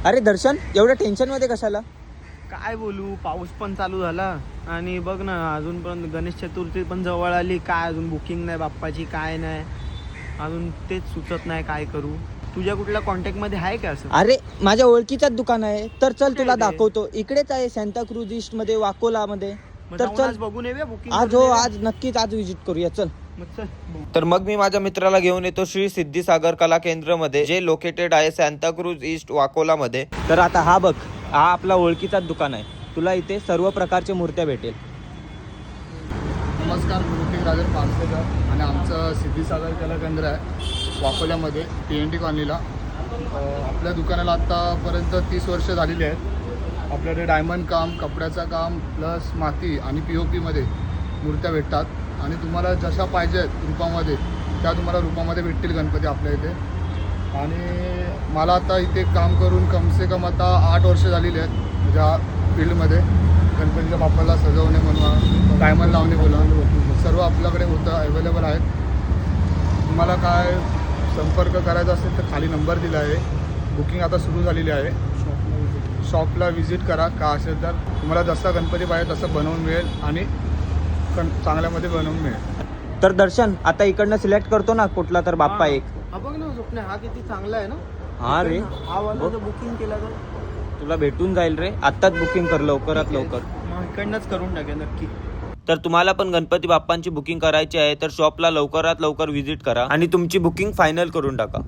अरे दर्शन, एवढ्या टेन्शन मध्ये कशाला? काय बोलू, पाऊस पण चालू झाला आणि बघ ना अजून पण गणेश चतुर्थी पण जवळ आली. काय अजून बुकिंग नाही बाप्पाची, काय नाही अजून, तेच सुचत नाही काय करू. तुझ्या कुठल्या कॉन्टॅक्ट मध्ये आहे का असं? अरे माझ्या ओळखीचाच दुकान आहे, तर चल तुला कुठे आहे ते? दाखवतो. इकडेच आहे, सांताक्रूज ईस्ट मध्ये, वाकोला मध्ये. मग तर जाऊन चल आज बघून येऊया बुकिंग. आज, हो आज नक्कीच आज विजिट करूया, चल. मग चल. तर मग मी माझ्या मित्राला घेऊन येतो श्री सिद्धिसागर कला केंद्र मध्ये, जे लोकेटेड आहे सांताक्रूज ईस्ट वाकोला मध्ये. तर आता हा बघ, हा आपला ओळखीचाच दुकान आहे. तुला इथे सर्व प्रकारच्या मूर्त्या भेटेल. नमस्कार, मी राजेश पारसेकर आणि आमचं सिद्धिसागर कला केंद्र आहे वाकोल्यामध्ये, TNT कॉलनीला. आपल्या दुकानाला आत्तापर्यंत 30 वर्ष झालेली आहेत. आपल्याकडे डायमंड काम, कपड्याचं काम प्लस माती आणि POPमध्ये मूर्त्या भेटतात आणि तुम्हाला जशा पाहिजेत रूपामध्ये त्या तुम्हाला रूपामध्ये भेटतील गणपती आपल्या इथे. आणि मला आता इथे काम करून कमसे कम आता 8 वर्ष झालेली आहेत या फील्डमध्ये. गणपतीच्या बाप्पाला सजवणे म्हणून, डायमंड लावणे बोला, सर्व आपल्याकडे होतं, अवेलेबल आहेत. तुम्हाला काय संपर्क करायचा असेल तर खाली नंबर दिला आहे. बुकिंग आता सुरू झालेली आहे. शॉपला व्हिजिट करा. का असेल तर तुम्हाला जसा गणपती पाहिजे तसं बनवून मिळेल आणि चांगल्यामध्ये बनवून मिळेल. तर दर्शन, आता इकडनं सिलेक्ट करतो ना कुठला तर बाप्पा एक. हा बघ ना स्वप्न, हा किती चांगला आहे ना. हा रे, हा वाला जर बुकिंग केला तर तुला भेटून जाईल रे. आत्ताच बुकिंग कर, लवकरात लवकर. मग इकडनंच करून टाकेल नक्की. तर तुम्हाला पण गणपती बाप्पांची बुकिंग करायची आहे तर शॉपला लवकरात लवकर व्हिजिट करा आणि तुमची बुकिंग फायनल करून टाका.